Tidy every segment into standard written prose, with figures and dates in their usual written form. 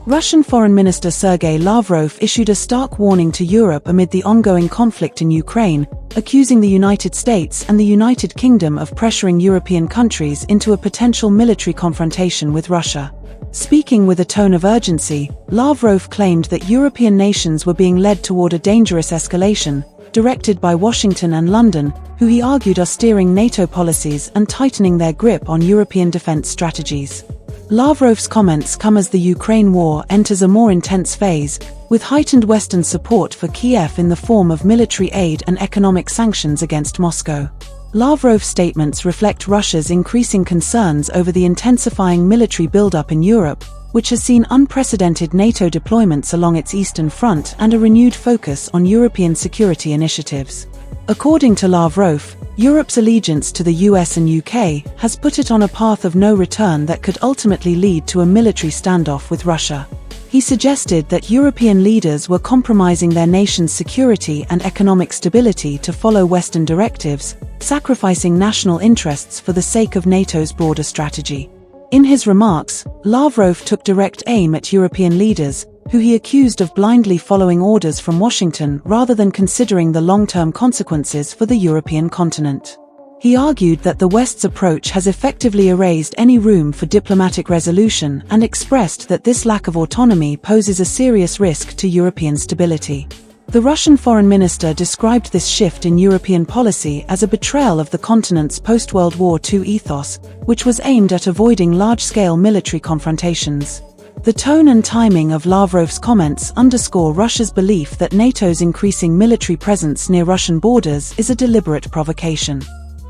Russian Foreign Minister Sergey Lavrov issued a stark warning to Europe amid the ongoing conflict in Ukraine, accusing the United States and the United Kingdom of pressuring European countries into a potential military confrontation with Russia. Speaking with a tone of urgency, Lavrov claimed that European nations were being led toward a dangerous escalation, directed by Washington and London, who he argued are steering NATO policies and tightening their grip on European defense strategies. Lavrov's comments come as the Ukraine war enters a more intense phase, with heightened Western support for Kiev in the form of military aid and economic sanctions against Moscow. Lavrov's statements reflect Russia's increasing concerns over the intensifying military buildup in Europe, which has seen unprecedented NATO deployments along its eastern front and a renewed focus on European security initiatives. According to Lavrov, Europe's allegiance to the US and UK has put it on a path of no return that could ultimately lead to a military standoff with Russia. He suggested that European leaders were compromising their nation's security and economic stability to follow Western directives, sacrificing national interests for the sake of NATO's broader strategy. In his remarks, Lavrov took direct aim at European leaders, who he accused of blindly following orders from Washington rather than considering the long-term consequences for the European continent. He argued that the West's approach has effectively erased any room for diplomatic resolution and expressed that this lack of autonomy poses a serious risk to European stability. The Russian foreign minister described this shift in European policy as a betrayal of the continent's post-World War II ethos, which was aimed at avoiding large-scale military confrontations. The tone and timing of Lavrov's comments underscore Russia's belief that NATO's increasing military presence near Russian borders is a deliberate provocation.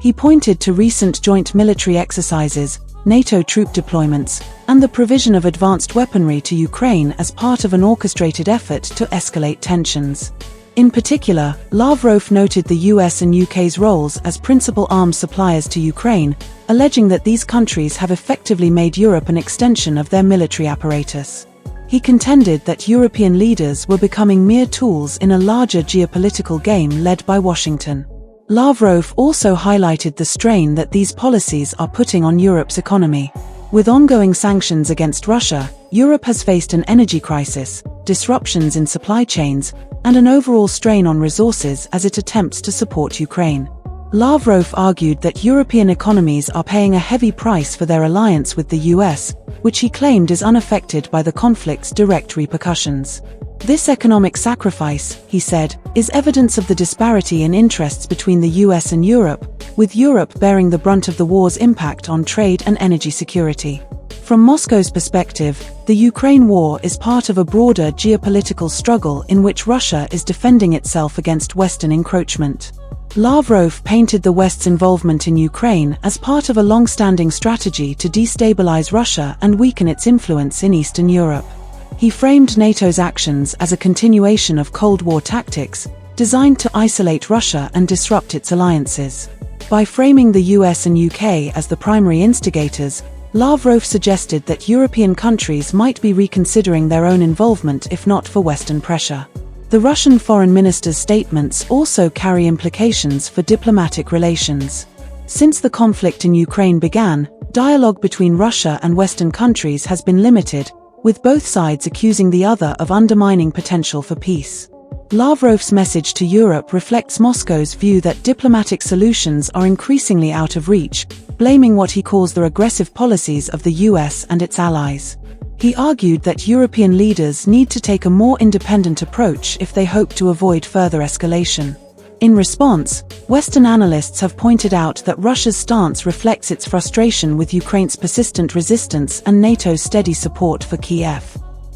He pointed to recent joint military exercises, NATO troop deployments, and the provision of advanced weaponry to Ukraine as part of an orchestrated effort to escalate tensions. In particular, Lavrov noted the US and UK's roles as principal arms suppliers to Ukraine, alleging that these countries have effectively made Europe an extension of their military apparatus. He contended that European leaders were becoming mere tools in a larger geopolitical game led by Washington. Lavrov also highlighted the strain that these policies are putting on Europe's economy. With ongoing sanctions against Russia, Europe has faced an energy crisis, disruptions in supply chains, and an overall strain on resources as it attempts to support Ukraine. Lavrov argued that European economies are paying a heavy price for their alliance with the US, which he claimed is unaffected by the conflict's direct repercussions. This economic sacrifice, he said, is evidence of the disparity in interests between the US and Europe, with Europe bearing the brunt of the war's impact on trade and energy security. From Moscow's perspective, the Ukraine war is part of a broader geopolitical struggle in which Russia is defending itself against Western encroachment. Lavrov painted the West's involvement in Ukraine as part of a long-standing strategy to destabilize Russia and weaken its influence in Eastern Europe. He framed NATO's actions as a continuation of Cold War tactics, designed to isolate Russia and disrupt its alliances. By framing the US and UK as the primary instigators, Lavrov suggested that European countries might be reconsidering their own involvement if not for Western pressure. The Russian foreign minister's statements also carry implications for diplomatic relations. Since the conflict in Ukraine began, dialogue between Russia and Western countries has been limited, with both sides accusing the other of undermining potential for peace. Lavrov's message to Europe reflects Moscow's view that diplomatic solutions are increasingly out of reach, blaming what he calls the regressive policies of the US and its allies. He argued that European leaders need to take a more independent approach if they hope to avoid further escalation. In response, Western analysts have pointed out that Russia's stance reflects its frustration with Ukraine's persistent resistance and NATO's steady support for Kiev.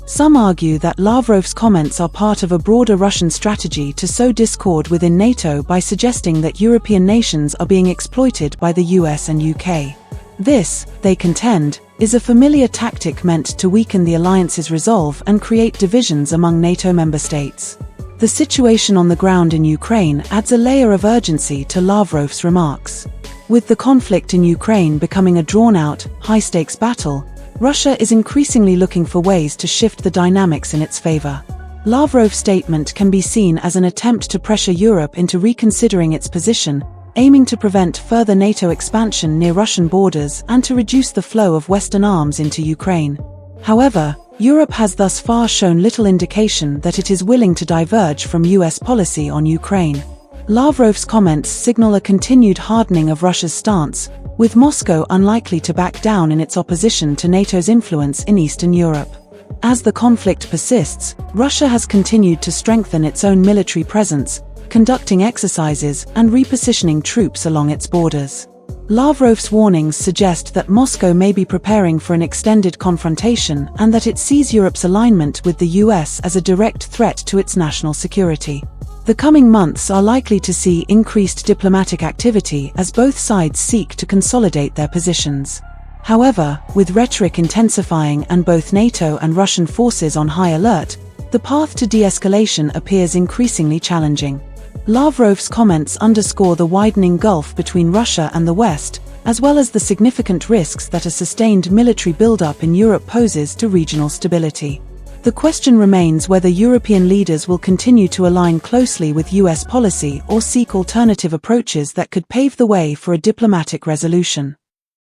Some argue that Lavrov's comments are part of a broader Russian strategy to sow discord within NATO by suggesting that European nations are being exploited by the US and UK. This, they contend, is a familiar tactic meant to weaken the alliance's resolve and create divisions among NATO member states. The situation on the ground in Ukraine adds a layer of urgency to Lavrov's remarks. With the conflict in Ukraine becoming a drawn-out, high-stakes battle, Russia is increasingly looking for ways to shift the dynamics in its favor. Lavrov's statement can be seen as an attempt to pressure Europe into reconsidering its position, aiming to prevent further NATO expansion near Russian borders and to reduce the flow of Western arms into Ukraine. However, Europe has thus far shown little indication that it is willing to diverge from US policy on Ukraine. Lavrov's comments signal a continued hardening of Russia's stance, with Moscow unlikely to back down in its opposition to NATO's influence in Eastern Europe. As the conflict persists, Russia has continued to strengthen its own military presence, conducting exercises and repositioning troops along its borders. Lavrov's warnings suggest that Moscow may be preparing for an extended confrontation and that it sees Europe's alignment with the US as a direct threat to its national security. The coming months are likely to see increased diplomatic activity as both sides seek to consolidate their positions. However, with rhetoric intensifying and both NATO and Russian forces on high alert, the path to de-escalation appears increasingly challenging. Lavrov's comments underscore the widening gulf between Russia and the West, as well as the significant risks that a sustained military buildup in Europe poses to regional stability. The question remains whether European leaders will continue to align closely with US policy or seek alternative approaches that could pave the way for a diplomatic resolution.